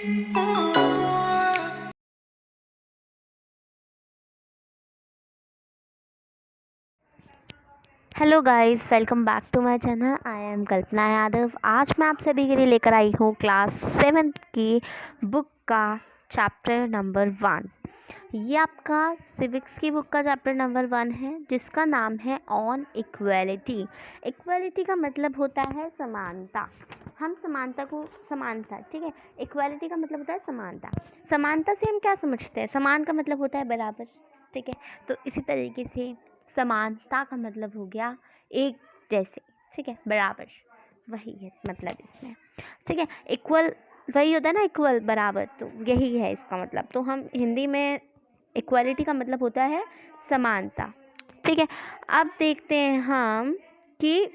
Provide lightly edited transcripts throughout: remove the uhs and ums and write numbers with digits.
Hello guys, welcome back to my channel. I am Kalpana Yadav. आज मैं आप सभी के लिए लेकर आई हूँ क्लास 7th की बुक का चैप्टर नंबर 1। ये आपका सिविक्स की बुक का चैप्टर नंबर 1 है, जिसका नाम है ऑन इक्वालिटी। इक्वालिटी का मतलब होता है समानता। हम समानता, ठीक है। इक्वालिटी का मतलब होता है समानता। समानता से हम क्या समझते हैं? समान का मतलब होता है बराबर, ठीक है। तो इसी तरीके से समानता का मतलब हो गया एक जैसे, ठीक है, बराबर। वही है मतलब इसमें, ठीक है। इक्वल वही होता है ना, इक्वल, बराबर, तो यही है इसका मतलब। तो हम हिंदी में इक्वालिटी का मतलब होता है समानता, ठीक है। अब देखते हैं हम कि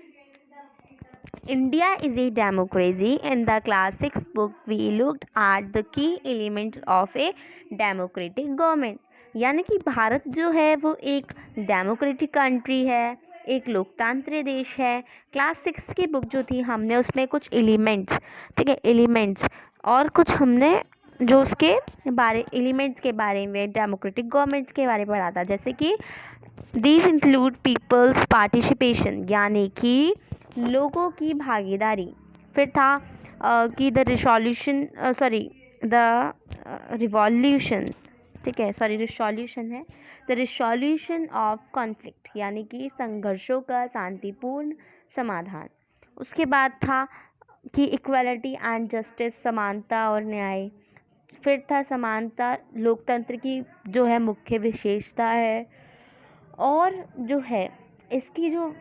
India is a democracy. In the class 6 book, we looked at the key elements of a democratic government. यानी कि भारत जो है वो एक डेमोक्रेटिक कंट्री है, एक लोकतांत्रिक देश है। क्लास 6 की बुक जो थी, हमने उसमें कुछ एलिमेंट्स, ठीक है, एलिमेंट्स और कुछ हमने जो उसके बारे एलिमेंट्स के बारे में, डेमोक्रेटिक गवर्नमेंट्स के बारे में पढ़ा था। जैसे कि दीज इंक्लूड पीपल्स पार्टिसिपेशन, यानी कि लोगों की भागीदारी। फिर था कि द रिवॉल्यूशन, ठीक है, रिसोल्यूशन है, द रिसोल्यूशन ऑफ कॉन्फ्लिक्ट, यानी कि संघर्षों का शांतिपूर्ण समाधान। उसके बाद था कि इक्वालिटी एंड जस्टिस, समानता और न्याय। फिर था समानता लोकतंत्र की जो है मुख्य विशेषता है, और जो है इसकी जो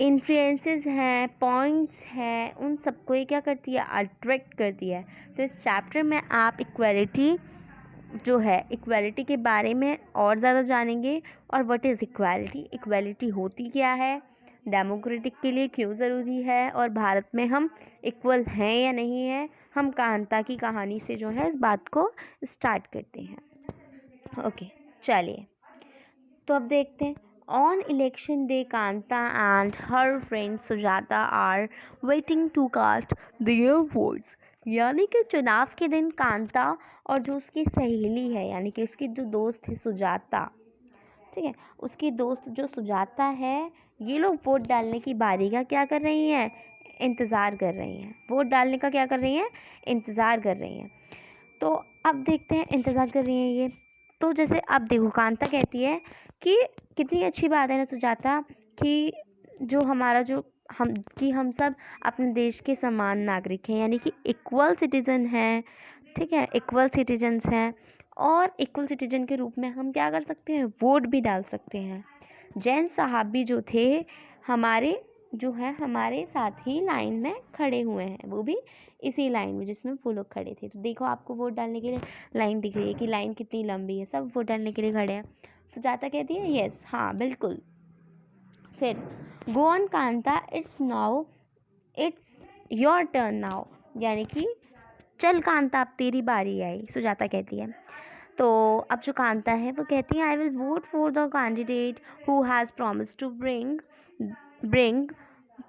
इन्फ्लुएंसेस हैं, पॉइंट्स हैं, उन सबको ये क्या करती है? अट्रैक्ट करती है। तो इस चैप्टर में आप इक्वालिटी जो है, इक्वालिटी के बारे में और ज़्यादा जानेंगे। और व्हाट इज़ इक्वालिटी, इक्वालिटी होती क्या है, डेमोक्रेटिक के लिए क्यों ज़रूरी है, और भारत में हम इक्वल हैं या नहीं हैं। हम कांता की कहानी से जो है इस बात को स्टार्ट करते हैं। ओके, चलिए तो अब देखते हैं। On election day, Kanta and her friend Sujata are waiting to cast their votes. यानी कि चुनाव के दिन कांता और जो उसकी सहेली है, यानी कि उसकी जो दोस्त है सुजाता, ठीक है, उसकी दोस्त जो सुजाता है, ये लोग वोट डालने की बारी का क्या कर रही हैं? इंतज़ार कर रही हैं। वोट डालने का क्या कर रही हैं? इंतज़ार कर रही हैं। तो अब देखते हैं इंतज़ार कर रही हैं ये। तो जैसे अब देखो, कांता कहती है कि कितनी अच्छी बात है ना सुजाता, कि जो हमारा जो हम सब अपने देश के समान नागरिक हैं, यानी कि इक्वल सिटीज़न हैं, ठीक है, इक्वल सिटीजन्स हैं। और इक्वल सिटीजन के रूप में हम क्या कर सकते हैं? वोट भी डाल सकते हैं। जैन साहब भी जो थे हमारे, जो है हमारे साथ ही लाइन में खड़े हुए हैं, वो भी इसी लाइन में जिसमें वो लोग खड़े थे। तो देखो, आपको वोट डालने के लिए लाइन दिख रही है कि लाइन कितनी लंबी है, सब वोट डालने के लिए खड़े हैं। सुजाता कहती है यस, हाँ बिल्कुल। फिर go on Kanta, it's your turn now, यानी कि चल कांता, अब तेरी बारी आई, सुजाता कहती है। तो अब जो कांता है वो कहती है, I will vote for the candidate who has promise to bring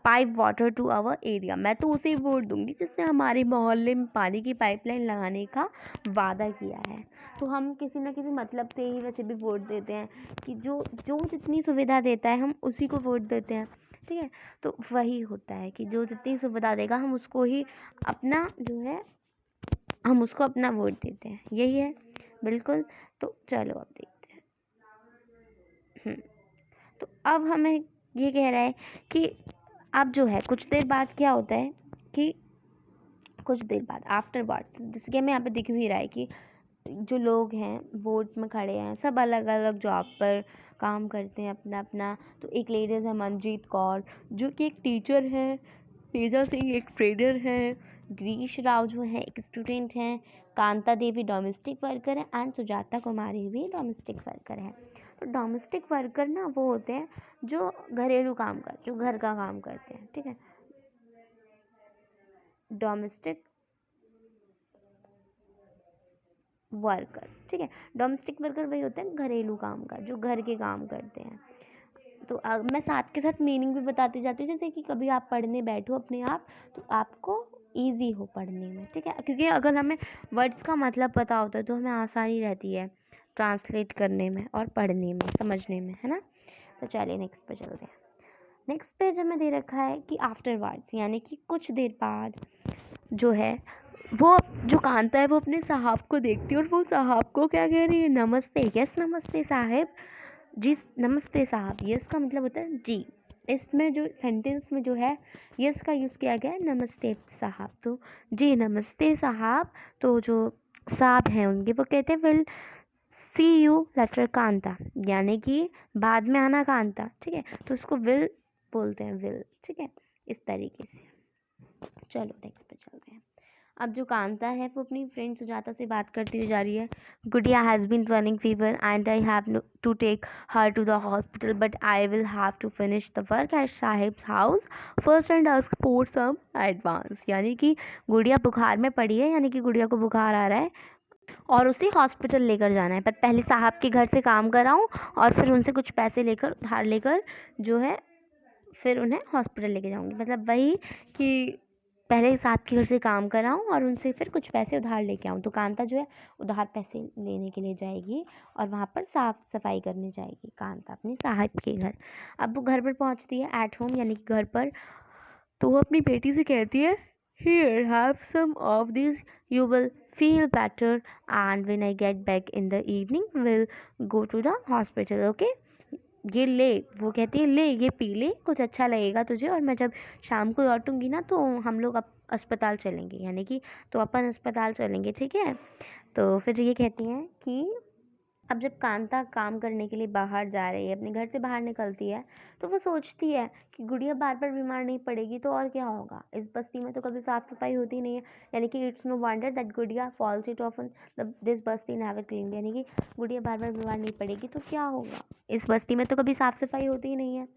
pipe water to our area. मैं तो उसे वोट दूंगी जिसने हमारे मोहल्ले में पानी की पाइपलाइन लगाने का वादा किया है। तो हम किसी न किसी मतलब से ही वैसे भी वोट देते हैं, कि जो जो जितनी सुविधा देता है हम उसी को वोट देते हैं, ठीक है। तो वही होता है कि जो जितनी सुविधा देगा हम उसको ही अपना जो है, हम उसको अपना वोट देते हैं, यही है बिल्कुल। तो चलो अब देखते हैं। तो अब हमें ये कह रहा है कि अब जो है कुछ देर बाद क्या होता है कि कुछ देर बाद आफ्टर वर्ड्स, जैसे कि हमें यहाँ पे दिख भी रहा है कि जो लोग हैं वोट में खड़े हैं, सब अलग अलग जॉब पर काम करते हैं अपना अपना। तो एक लेडीज़ है मनजीत कौर, जो कि एक टीचर है, तेजा सिंह एक ट्रेडर है, गिरीश राव जो है एक स्टूडेंट हैं, कांता देवी डोमेस्टिक वर्कर है, एंड सुजाता कुमारी भी डोमेस्टिक वर्कर है। तो डोमेस्टिक वर्कर ना वो होते हैं जो घरेलू काम जो घर का काम करते हैं, ठीक है। डोमेस्टिक वर्कर, ठीक है। डोमेस्टिक वर्कर वही होते हैं घरेलू काम का, जो घर के काम करते हैं। तो मैं साथ के साथ मीनिंग भी बताती जाती हूँ, जैसे कि कभी आप पढ़ने बैठो अपने आप, तो आपको ईजी हो पढ़ने में, ठीक है, क्योंकि अगर हमें वर्ड्स का मतलब पता होता है तो हमें आसानी रहती है ट्रांसलेट करने में और पढ़ने में, समझने में, है ना। तो चलिए नेक्स्ट पे चलते हैं। नेक्स्ट पेज हमें दे रखा है कि आफ्टरवर्ड्स, यानी कि कुछ देर बाद जो है वो जो कांता है वो अपने साहब को देखती है और वो साहब को क्या कह रही है, नमस्ते। यस नमस्ते साहब जी, नमस्ते साहब, यस का मतलब होता है जी। इसमें जो सेंटेंस में जो है यस का यूज़ किया गया है, नमस्ते साहब, तो जी नमस्ते साहब। तो जो साहब हैं उनके वो कहते हैं will see you later Kanta, यानी कि बाद में आना कांता, ठीक है, तो उसको विल बोलते हैं, विल, ठीक है, इस तरीके से। चलो नेक्स्ट पे चलते हैं। अब जो कांता है वो अपनी फ्रेंड सुजाता से बात करती हुई जा रही है। Gudiya has been running fever and I have to take her to the hospital but I will have to finish the work at sahib's house first and ask for some advance, यानी कि गुड़िया बुखार में पड़ी है, यानी कि गुड़िया को बुखार आ रहा है और उसे हॉस्पिटल लेकर जाना है, पर पहले साहब के घर से काम कराऊँ और फिर उनसे कुछ पैसे लेकर उधार लेकर जो है फिर उन्हें हॉस्पिटल लेके जाऊँगी। मतलब वही कि पहले साहब के घर से काम कराऊँ और उनसे फिर कुछ पैसे उधार लेके आऊँ। तो कांता जो है उधार पैसे लेने के लिए जाएगी और वहाँ पर साफ़ सफाई करने जाएगी कांता अपने साहब के घर। अब वो घर पर पहुँचती है एट होम, यानी कि घर पर, तो वो अपनी बेटी से कहती है here have some of this you will feel better and when I get back in the evening will go to the hospital, okay. ये ले, वो कहती है ले ये पी ले, कुछ अच्छा लगेगा तुझे, और मैं जब शाम को लौटूंगी ना तो हम लोग अस्पताल चलेंगे, यानी कि तो अपन अस्पताल चलेंगे, ठीक है। तो फिर ये कहती हैं कि अब जब कांता काम करने के लिए बाहर जा रही है, अपने घर से बाहर निकलती है, तो वो सोचती है कि गुड़िया बार बार बीमार नहीं पड़ेगी तो और क्या होगा, इस बस्ती में तो कभी साफ़ सफाई होती नहीं है, यानी कि इट्स नो वंडर दैट गुड़िया false it often this Basti never clean, यानी कि गुड़िया बार बार बीमार नहीं पड़ेगी तो क्या होगा, इस बस्ती में तो कभी साफ़ सफाई होती ही नहीं है।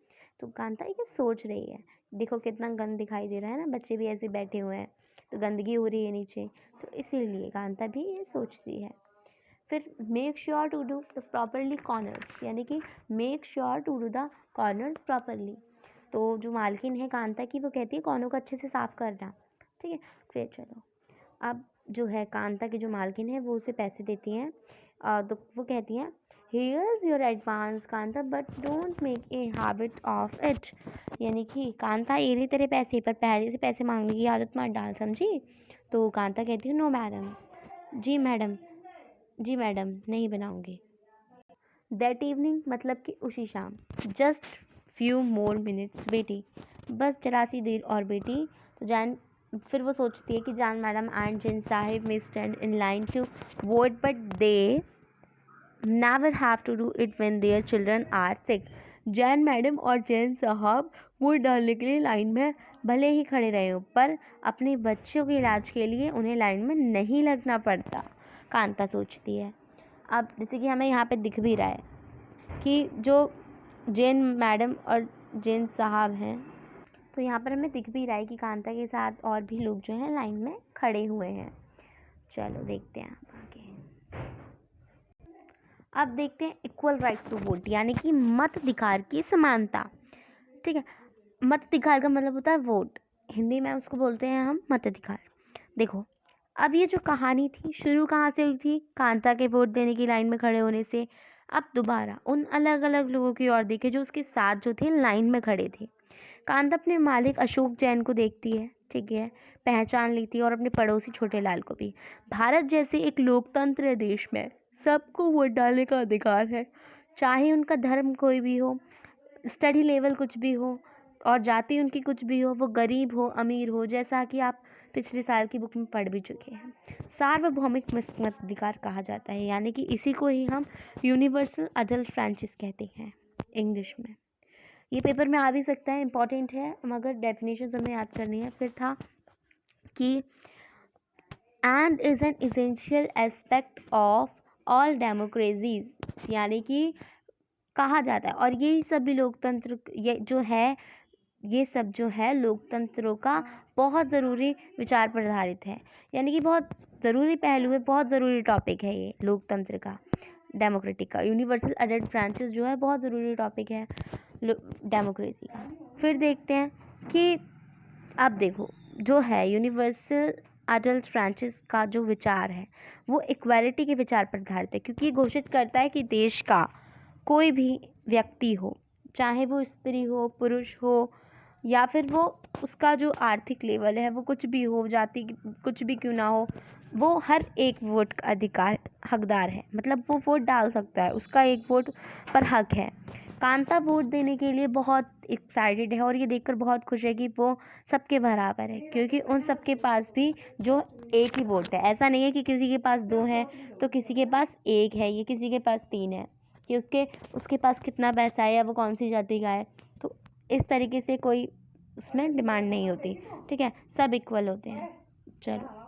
तो कांता ये सोच रही है, देखो कितना गंद दिखाई दे रहा है ना, बच्चे भी ऐसे बैठे हुए हैं तो गंदगी हो रही है नीचे, तो इसीलिए कांता भी ये सोचती है। फिर make sure to do the properly corners, यानी कि make sure to do the corners properly. तो जो मालकिन है कांता की वो कहती है कॉर्नर को अच्छे से साफ़ करना, ठीक है। फिर चलो अब जो है कांता की जो मालकिन है वो उसे पैसे देती हैं, तो वो कहती हैं here's your advance Kanta but don't make a habit of it, यानी कि कांता ये रही तेरे पैसे, पर पहले से पैसे मांगने की आदत मत डाल, समझी। तो कांता कहती है नो मैडम, जी मैडम, जी मैडम नहीं बनाऊंगी। दैट इवनिंग मतलब कि उसी शाम, जस्ट फ्यू मोर मिनट्स बेटी, बस जरा सी देर और बेटी। तो जान फिर वो सोचती है कि जान मैडम एंड जैन साहिब में stand in line to vote but they never have to do it when their children are sick. Jain madam और जैन साहब वोट डालने के लिए लाइन में भले ही खड़े रहे हो, पर अपने बच्चों के इलाज के लिए उन्हें लाइन में नहीं लगना पड़ता, कांता सोचती है। अब जैसे कि हमें यहाँ पे दिख भी रहा है कि जो जैन मैडम और जैन साहब हैं, तो यहाँ पर हमें दिख भी रहा है कि कांता के साथ और भी लोग जो हैं लाइन में खड़े हुए हैं। चलो देखते हैं आगे। अब देखते हैं इक्वल राइट टू वोट, यानी कि मताधिकार की समानता, ठीक है। मताधिकार का मतलब होता है वोट, हिंदी में उसको बोलते हैं हम मताधिकार। देखो अब ये जो कहानी थी शुरू कहाँ से हुई थी, कांता के वोट देने की लाइन में खड़े होने से। अब दोबारा उन अलग अलग लोगों की ओर देखे जो उसके साथ जो थे लाइन में खड़े थे। कांता अपने मालिक अशोक जैन को देखती है, ठीक है, पहचान लेती है, और अपने पड़ोसी छोटे लाल को भी। भारत जैसे एक लोकतंत्र देश में सबको वोट डालने का अधिकार है, चाहे उनका धर्म कोई भी हो, स्टडी लेवल कुछ भी हो और जाति उनकी कुछ भी हो, वो गरीब हो अमीर हो, जैसा कि आप पिछले साल की बुक में पढ़ भी चुके हैं। सार्वभौमिक मताधिकार कहा जाता है, यानी कि इसी को ही हम यूनिवर्सल अडल्ट फ्रेंचाइज कहते हैं इंग्लिश में। ये पेपर में आ भी सकता है, इम्पॉर्टेंट है, मगर डेफिनेशन हमें याद करनी है। फिर था कि and is an essential aspect of all democracies, यानी कि कहा जाता है, और यही सभी लोकतंत्र ये जो है, ये सब जो है लोकतंत्रों का बहुत ज़रूरी विचार पर आधारित है, यानी कि बहुत ज़रूरी पहलू है, बहुत ज़रूरी टॉपिक है ये लोकतंत्र का, डेमोक्रेटिक का। यूनिवर्सल अडल्ट फ्रेंचाइज जो है बहुत ज़रूरी टॉपिक है डेमोक्रेसी का। फिर देखते हैं कि अब देखो जो है यूनिवर्सल अडल्ट फ्रांचाइज का जो विचार है वो इक्वालिटी के विचार पर आधारित है, क्योंकि ये घोषित करता है कि देश का कोई भी व्यक्ति हो, चाहे वो स्त्री हो, पुरुष हो, या फिर वो उसका जो आर्थिक लेवल है वो कुछ भी हो, जाति कुछ भी क्यों ना हो, वो हर एक वोट का अधिकार हकदार है। मतलब वो वोट डाल सकता है, उसका एक वोट पर हक है। कांता वोट देने के लिए बहुत एक्साइटेड है और ये देखकर बहुत खुश है कि वो सबके बराबर है, क्योंकि उन सबके पास भी जो एक ही वोट है। ऐसा नहीं है कि किसी के पास दो है तो किसी के पास एक है, ये किसी के पास तीन है, कि उसके पास कितना पैसा है या वो कौन सी जाति का है। तो इस तरीके से कोई उसमें डिमांड नहीं होती, ठीक है, सब इक्वल होते हैं। चलो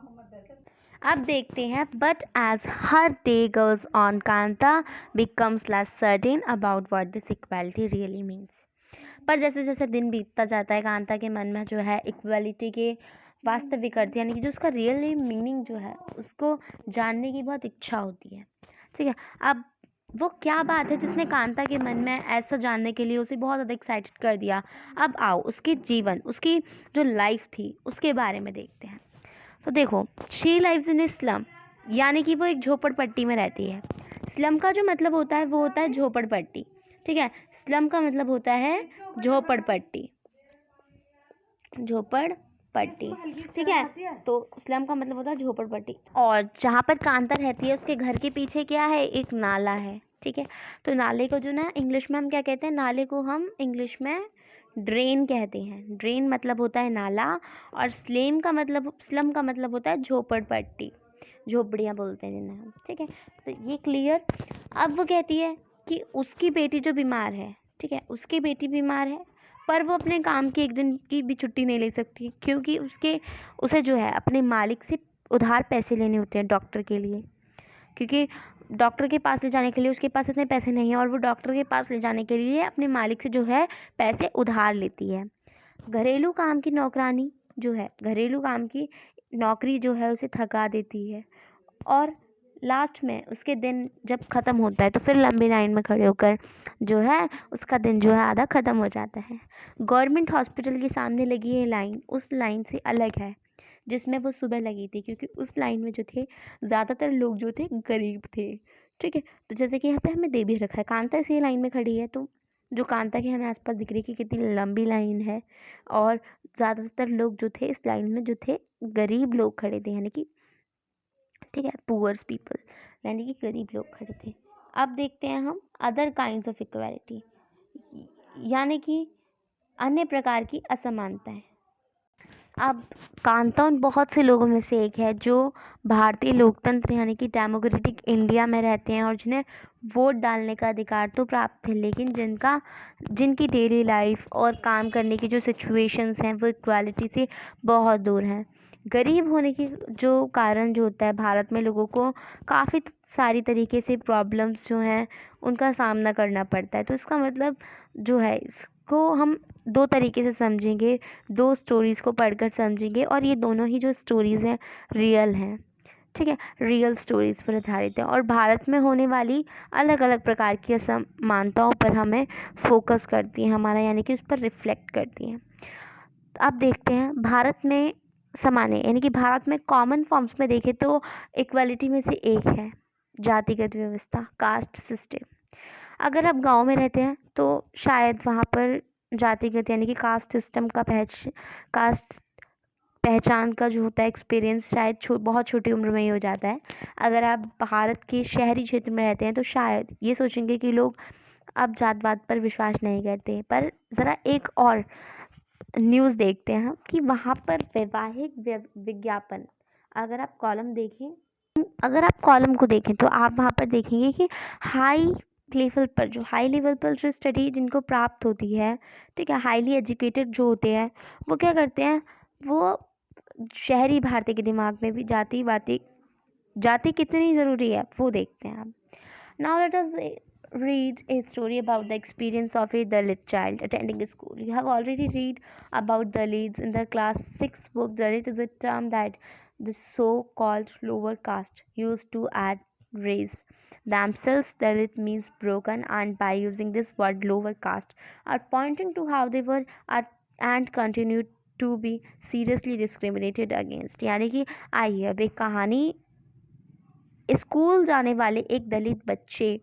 अब देखते हैं, but as her day goes on Kanta becomes less certain about what this equality really means। पर जैसे जैसे दिन बीतता जाता है, कांता के मन में जो है इक्वालिटी के वास्तविक अर्थ यानी कि जो उसका रियल मीनिंग जो है उसको जानने की बहुत इच्छा होती है, ठीक है। अब वो क्या बात है जिसने कांता के मन में ऐसा जानने के लिए उसे बहुत ज़्यादा एक्साइटेड कर दिया। अब आओ उसके जीवन, उसकी जो लाइफ थी उसके बारे में देखते हैं। तो देखो, she lives in A slum, यानी कि वो एक झोपड़पट्टी में रहती है। स्लम का जो मतलब होता है वो होता है झोपड़पट्टी, ठीक है। स्लम का मतलब होता है झोपड़पट्टी, झोपड़पट्टी, ठीक है। तो स्लम का मतलब होता है झोपड़पट्टी। और जहाँ पर कांता रहती है उसके घर के पीछे क्या है, एक नाला है, ठीक है। तो नाले को जो ना इंग्लिश में हम क्या कहते हैं, नाले को हम इंग्लिश में ड्रेन कहते हैं। ड्रेन मतलब होता है नाला, और स्लम का मतलब होता है झोपड़पट्टी, झोपड़ियाँ बोलते हैं जिन्हें हम, ठीक है। तो ये क्लियर। अब वो कहती है कि उसकी बेटी जो बीमार है, ठीक है, उसकी बेटी बीमार है, पर वो अपने काम की एक दिन की भी छुट्टी नहीं ले सकती, क्योंकि उसे जो है अपने मालिक से उधार पैसे लेने होते हैं डॉक्टर के लिए, क्योंकि डॉक्टर के पास ले जाने के लिए उसके पास इतने पैसे नहीं हैं, और वो डॉक्टर के पास ले जाने के लिए अपने मालिक से जो है पैसे उधार लेती है। घरेलू काम की नौकरानी जो है, घरेलू काम की नौकरी जो है उसे थका देती है, और लास्ट में उसके दिन जब ख़त्म होता है तो फिर लंबी लाइन में खड़े होकर जो है उसका दिन जो है आधा ख़त्म हो जाता है। गवर्नमेंट हॉस्पिटल के सामने लगी ये लाइन उस लाइन से अलग है जिसमें वो सुबह लगी थी, क्योंकि उस लाइन में जो थे ज़्यादातर लोग जो थे गरीब थे, ठीक है। तो जैसे कि यहाँ पे हमें दे भी रखा है, कांता इसी लाइन में खड़ी है, तो जो कांता के हमें आसपास दिख रही है कि कितनी लंबी लाइन है, और ज़्यादातर लोग जो थे इस लाइन में जो थे गरीब लोग खड़े थे, यानी कि, ठीक है, पुअर्स पीपल, यानी कि गरीब लोग खड़े थे। अब देखते हैं हम अदर काइंड्स ऑफ इक्वालिटी, यानी कि अन्य प्रकार की असमानताएं। अब कांता उन बहुत से लोगों में से एक है जो भारतीय लोकतंत्र यानी कि डेमोक्रेटिक इंडिया में रहते हैं, और जिन्हें वोट डालने का अधिकार तो प्राप्त है, लेकिन जिनकी डेली लाइफ और काम करने की जो सिचुएशंस हैं वो इक्वालिटी से बहुत दूर हैं। गरीब होने की जो कारण जो होता है, भारत में लोगों को काफ़ी सारी तरीके से प्रॉब्लम्स जो हैं उनका सामना करना पड़ता है। तो इसका मतलब जो है इसको हम दो तरीके से समझेंगे, दो स्टोरीज़ को पढ़कर समझेंगे, और ये दोनों ही जो स्टोरीज़ हैं रियल हैं, ठीक है, रियल स्टोरीज़ पर आधारित है, और भारत में होने वाली अलग अलग प्रकार की असमानताओं पर हमें फोकस करती हैं, हमारा यानी कि उस पर रिफ्लेक्ट करती हैं। अब देखते हैं भारत में समाने, यानी कि भारत में कॉमन फॉर्म्स में देखें तो इक्वालिटी में से एक है जातिगत व्यवस्था, कास्ट सिस्टम। अगर आप गांव में रहते हैं तो शायद वहाँ पर जातिगत यानी कि कास्ट सिस्टम का कास्ट पहचान का जो होता है एक्सपीरियंस शायद बहुत छोटी उम्र में ही हो जाता है। अगर आप भारत के शहरी क्षेत्र में रहते हैं तो शायद ये सोचेंगे कि लोग अब जातवाद पर विश्वास नहीं करते। पर ज़रा एक और न्यूज़ देखते हैं हम कि वहाँ पर वैवाहिक विज्ञापन, अगर आप कॉलम को देखें तो आप वहाँ पर देखेंगे कि हाई हाई लेवल पर जो स्टडी जिनको प्राप्त होती है, ठीक है, हाईली एजुकेटेड जो होते हैं, वो क्या करते हैं, वो शहरी भारतीय के दिमाग में भी जाति कितनी ज़रूरी है वो देखते हैं आप। Now let us read a story about the experience of a Dalit child attending a school. You have already read about Dalits in the class 6 book. Dalit is a term that the so-called lower caste used to add race themselves. Dalit means broken, and by using this word lower caste are pointing to how they were at, and continued to be seriously discriminated against. यानी कि आइए अब एक कहानी school जाने वाले एक दलित बच्चे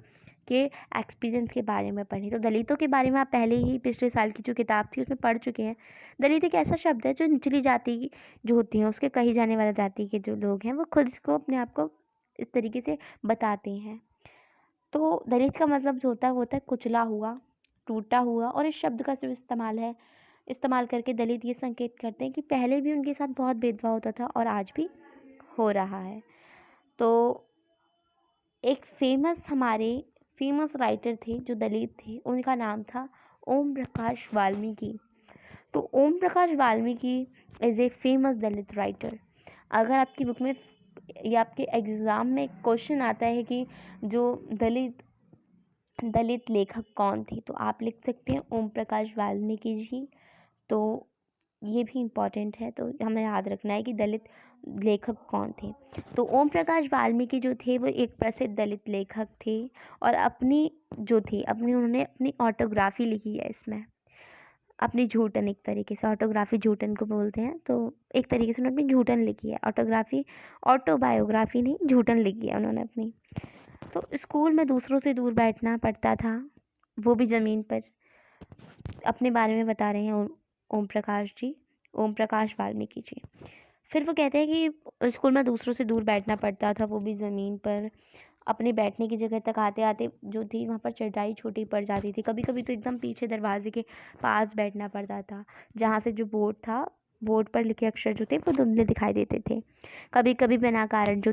के एक्सपीरियंस के बारे में पढ़ें। तो दलितों के बारे में आप पहले ही पिछले साल की जो किताब थी उसमें पढ़ चुके हैं। दलित एक ऐसा शब्द है जो निचली जाति की जो होती हैं उसके कही जाने वाला जाति के जो लोग हैं वो खुद इसको अपने आप को इस तरीके से बताते हैं। तो दलित का मतलब जो होता है वो होता है कुचला हुआ, टूटा हुआ, और इस शब्द का सिर्फ इस्तेमाल करके दलित ये संकेत करते हैं कि पहले भी उनके साथ बहुत भेदभाव होता था और आज भी हो रहा है। तो एक फेमस राइटर थे जो दलित थे, उनका नाम था ओम प्रकाश वाल्मीकि। तो Om Prakash Valmiki is a famous Dalit writer. अगर आपकी बुक में या आपके एग्ज़ाम में क्वेश्चन आता है कि जो दलित लेखक कौन थे, तो आप लिख सकते हैं ओम प्रकाश वाल्मीकि जी। तो ये भी इम्पॉर्टेंट है, तो हमें याद रखना है कि दलित लेखक कौन थे। तो ओम प्रकाश वाल्मीकि जो थे वो एक प्रसिद्ध दलित लेखक थे और उन्होंने अपनी ऑटोग्राफी लिखी है इसमें, अपनी झूठन, एक तरीके से ऑटोग्राफी झूठन को बोलते हैं। तो एक तरीके से उन्होंने अपनी झूठन लिखी है, ऑटोबायोग्राफी नहीं, झूठन लिखी है उन्होंने अपनी। तो स्कूल में दूसरों से दूर बैठना पड़ता था, वो भी ज़मीन पर। अपने बारे में बता रहे हैं ओम प्रकाश वाल्मीकि जी। फिर वो कहते हैं कि स्कूल में दूसरों से दूर बैठना पड़ता था, वो भी ज़मीन पर। अपने बैठने की जगह तक आते आते जो थी वहाँ पर चटाई छोटी पड़ जाती थी। कभी कभी तो एकदम पीछे दरवाजे के पास बैठना पड़ता था, जहाँ से जो बोर्ड पर लिखे अक्षर जो थे वो धुंधले दिखाई देते थे। कभी कभी बिना कारण जो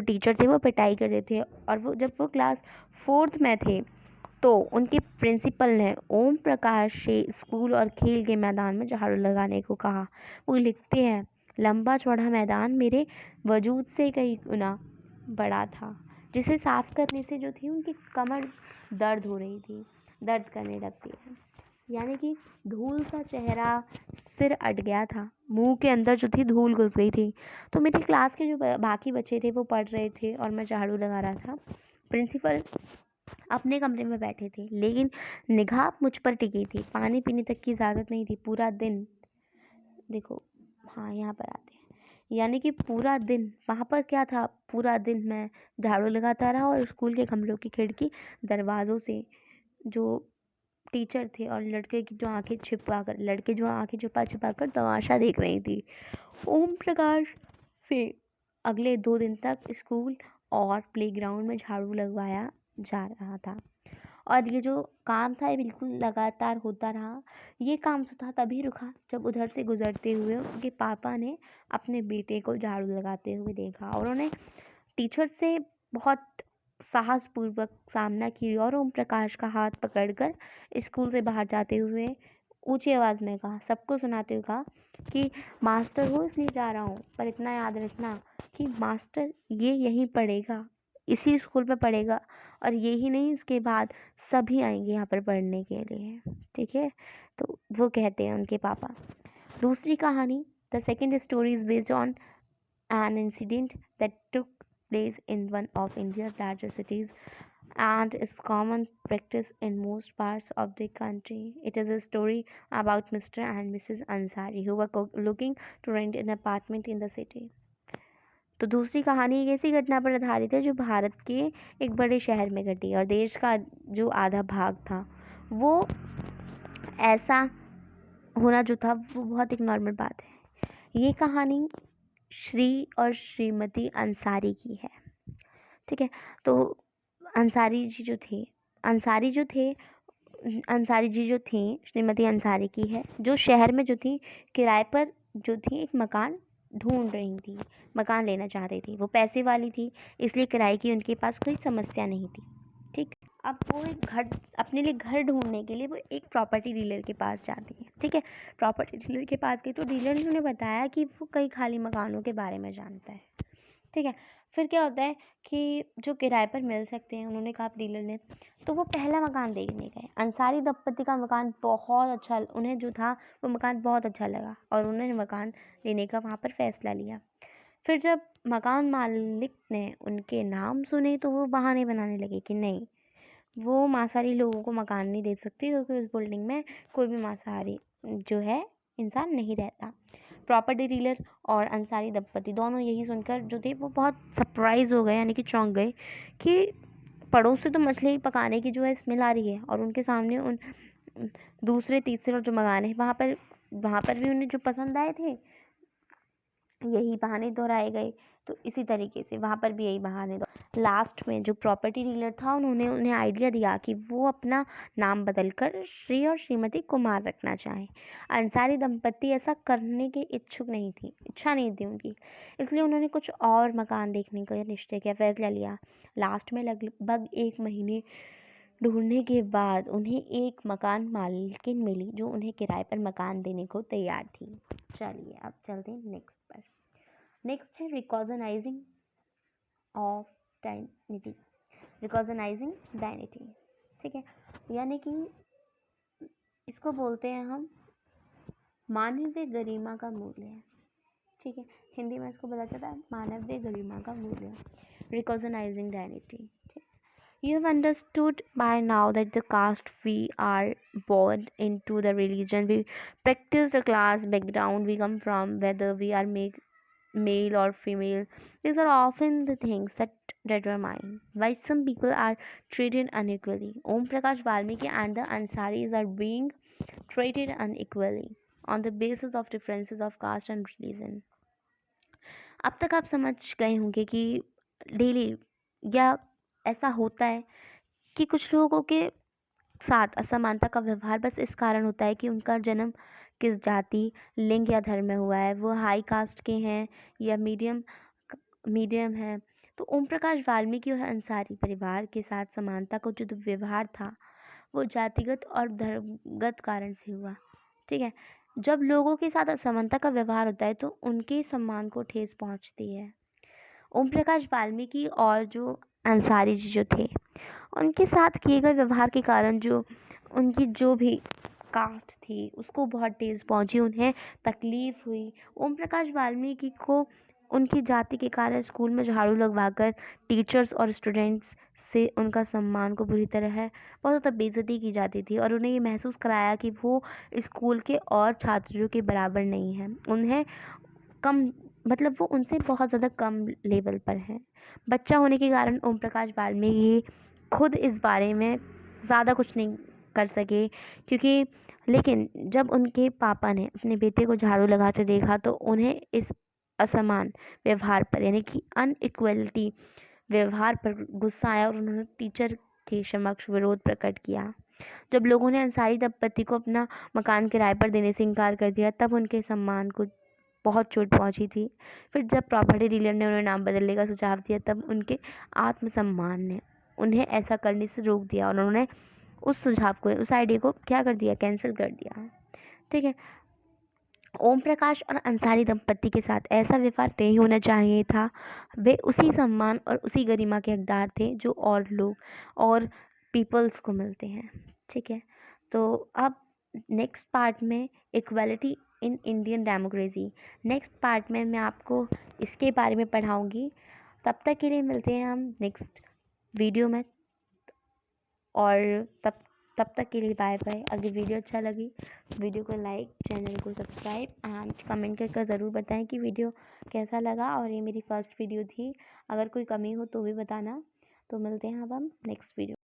टीचर थे वो पिटाई कर देते थे। और जब वो क्लास 4th में थे तो उनके प्रिंसिपल ने ओम प्रकाश से स्कूल और खेल के मैदान में झाड़ू लगाने को कहा। वो लिखते हैं, लंबा चौड़ा मैदान मेरे वजूद से कई गुना बड़ा था, जिसे साफ करने से जो थी उनकी कमर दर्द करने लगती है। यानी कि धूल सा चेहरा, सिर अट गया था, मुंह के अंदर जो थी धूल घुस गई थी। तो मेरी क्लास के जो बाकी बच्चे थे वो पढ़ रहे थे और मैं झाड़ू लगा रहा था। प्रिंसिपल अपने कमरे में बैठे थे, लेकिन निगाह मुझ पर टिकी थी। पानी पीने तक की इजाज़त नहीं थी। पूरा दिन, देखो, हाँ यहाँ पर आते हैं, यानी कि पूरा दिन वहाँ पर क्या था, पूरा दिन मैं झाड़ू लगाता रहा और स्कूल के कमरों की खिड़की दरवाज़ों से जो टीचर थे और लड़के जो आंखें छुपा छुपा कर तमाशा देख रही थी। ओम प्रकाश से अगले 2 दिन तक स्कूल और प्लेग्राउंड में झाड़ू लगवाया जा रहा था और ये जो काम था ये बिल्कुल लगातार होता रहा। ये काम जो था तभी रुका जब उधर से गुजरते हुए उनके पापा ने अपने बेटे को झाड़ू लगाते हुए देखा और उन्हें टीचर से बहुत साहसपूर्वक सामना की और ओम प्रकाश का हाथ पकड़कर स्कूल से बाहर जाते हुए ऊंची आवाज़ में कहा, सबको सुनाते हुए कहा कि मास्टर हो इसलिए जा रहा हूँ, पर इतना याद रखना कि मास्टर ये यहीं पढ़ेगा, इसी स्कूल में पढ़ेगा, और यही नहीं, इसके बाद सभी आएंगे यहाँ पर पढ़ने के लिए, ठीक है। तो वो कहते हैं उनके पापा। दूसरी कहानी, the second story is based on an incident that took place in one of India's largest cities and is common practice in most parts of the country. It is a story about Mr. and Mrs. Ansari who were looking to rent an apartment in the city. तो दूसरी कहानी एक ऐसी घटना पर आधारित है जो भारत के एक बड़े शहर में घटी और देश का जो आधा भाग था वो ऐसा होना जो था वो बहुत एक नॉर्मल बात है। ये कहानी श्री और श्रीमती अंसारी की है, ठीक है। तो अंसारी जी जो थी श्रीमती अंसारी की है, जो शहर में जो थी किराए पर जो थी एक मकान ढूंढ रही थी, मकान लेना चाह रही थी। वो पैसे वाली थी, इसलिए किराए की उनके पास कोई समस्या नहीं थी, ठीक। अब वो एक घर अपने लिए घर ढूंढने के लिए वो एक प्रॉपर्टी डीलर के पास जाती है, ठीक है। प्रॉपर्टी डीलर के पास गई तो डीलर ने उन्हें बताया कि वो कई खाली मकानों के बारे में जानता है, ठीक है। फिर क्या होता है कि जो किराए पर मिल सकते हैं, उन्होंने कहा डीलर ने, तो वो पहला मकान देखने गए। अंसारी दंपति का मकान बहुत अच्छा, उन्हें जो था वो मकान बहुत अच्छा लगा और उन्होंने मकान लेने का वहाँ पर फैसला लिया। फिर जब मकान मालिक ने उनके नाम सुने तो वो बहाने बनाने लगे कि नहीं, वो मांसाहारी लोगों को मकान नहीं दे सकती क्योंकि उस बिल्डिंग में कोई भी मांसाहारी जो है इंसान नहीं रहता। प्रॉपर्टी डीलर और अंसारी दंपति दोनों यही सुनकर जो थे वो बहुत सरप्राइज हो गए, यानी कि चौंक गए कि पड़ोस से तो मछली पकाने की जो है स्मेल आ रही है, और उनके सामने उन दूसरे तीसरे और जो मकान है वहाँ पर भी उन्हें जो पसंद आए थे यही बहाने दोहराए गए। तो इसी तरीके से वहाँ पर भी यही बहाने लास्ट में जो प्रॉपर्टी डीलर था उन्होंने उन्हें आइडिया दिया कि वो अपना नाम बदलकर श्री और श्रीमती कुमार रखना चाहें। अंसारी दंपत्ति ऐसा करने के इच्छा नहीं थी उनकी, इसलिए उन्होंने कुछ और मकान देखने का निश्चय किया, फैसला लिया। लास्ट में लगभग 1 महीने ढूंढने के बाद उन्हें एक मकान मालकिन मिली जो उन्हें किराए पर मकान देने को तैयार थी। चलिए अब चलते हैं नेक्स्ट पर। नेक्स्ट है रिकॉग्नाइजिंग ऑफ डाइनिटी। रिकॉग्नाइजिंग डाइनिटी, ठीक है, यानी कि इसको बोलते हैं हम मानवीय गरिमा का मूल्य, ठीक है, हिंदी में इसको बोला जाता है मानवीय गरिमा का मूल्य, recognising डाइनिटी। You have understood by now that the caste we are born into, the religion we practice, the class background we come from, whether we are male or female, these are often the things that determine why some people are treated unequally. Om Prakash Valmiki and the Ansaris are being treated unequally on the basis of differences of caste and religion. अब तक आप समझ गए होंगे कि daily या ऐसा होता है कि कुछ लोगों के साथ असमानता का व्यवहार बस इस कारण होता है कि उनका जन्म किस जाति, लिंग या धर्म में हुआ है, वो हाई कास्ट के हैं या मीडियम है। तो ओम प्रकाश वाल्मीकि और अंसारी परिवार के साथ समानता का जो व्यवहार था वो जातिगत और धर्मगत कारण से हुआ, ठीक है। जब लोगों के साथ असमानता का व्यवहार होता है तो उनके सम्मान को ठेस पहुंचती है। ओम प्रकाश वाल्मीकि और जो अंसारी जी जो थे उनके साथ किए गए व्यवहार के कारण जो उनकी जो भी कास्ट थी उसको बहुत ठेस पहुंची, उन्हें तकलीफ हुई। ओम प्रकाश वाल्मीकि को उनकी जाति के कारण स्कूल में झाड़ू लगवाकर टीचर्स और स्टूडेंट्स से उनका सम्मान को बुरी तरह है बहुत ज़्यादा बेइज्जती की जाती थी, और उन्हें ये महसूस कराया कि वो स्कूल के और छात्रों के बराबर नहीं हैं, उन्हें कम मतलब वो उनसे बहुत ज़्यादा कम लेवल पर हैं। बच्चा होने के कारण ओम प्रकाश वाल्मीकि खुद इस बारे में ज़्यादा कुछ नहीं कर सके, क्योंकि लेकिन जब उनके पापा ने अपने बेटे को झाड़ू लगाते देखा तो उन्हें इस असमान व्यवहार पर यानी कि अनइक्वलिटी व्यवहार पर गुस्सा आया और उन्होंने टीचर के समक्ष विरोध प्रकट किया। जब लोगों ने अंसारी दंपति को अपना मकान किराए पर देने से इनकार कर दिया तब उनके सम्मान को बहुत चोट पहुंची थी। फिर जब प्रॉपर्टी डीलर ने उन्हें नाम बदलने का सुझाव दिया तब उनके आत्मसम्मान ने उन्हें ऐसा करने से रोक दिया और उन्होंने उस आइडिया को क्या कर दिया, कैंसिल कर दिया, ठीक है। ओम प्रकाश और अंसारी दंपति के साथ ऐसा व्यवहार नहीं होना चाहिए था। वे उसी सम्मान और उसी गरिमा के हकदार थे जो और लोग और पीपल्स को मिलते हैं, ठीक है। तो अब नेक्स्ट पार्ट में equality in Indian democracy, next part में मैं आपको इसके बारे में पढ़ाऊँगी। तब तक के लिए मिलते हैं हम नेक्स्ट वीडियो में, और तब तक के लिए बाय बाय। अगर वीडियो अच्छा लगी वीडियो को लाइक, चैनल को सब्सक्राइब एंड कमेंट करके ज़रूर बताएं कि वीडियो कैसा लगा, और ये मेरी फर्स्ट वीडियो थी, अगर कोई कमी हो तो भी बताना। तो मिलते हैं अब हम नेक्स्ट वीडियो।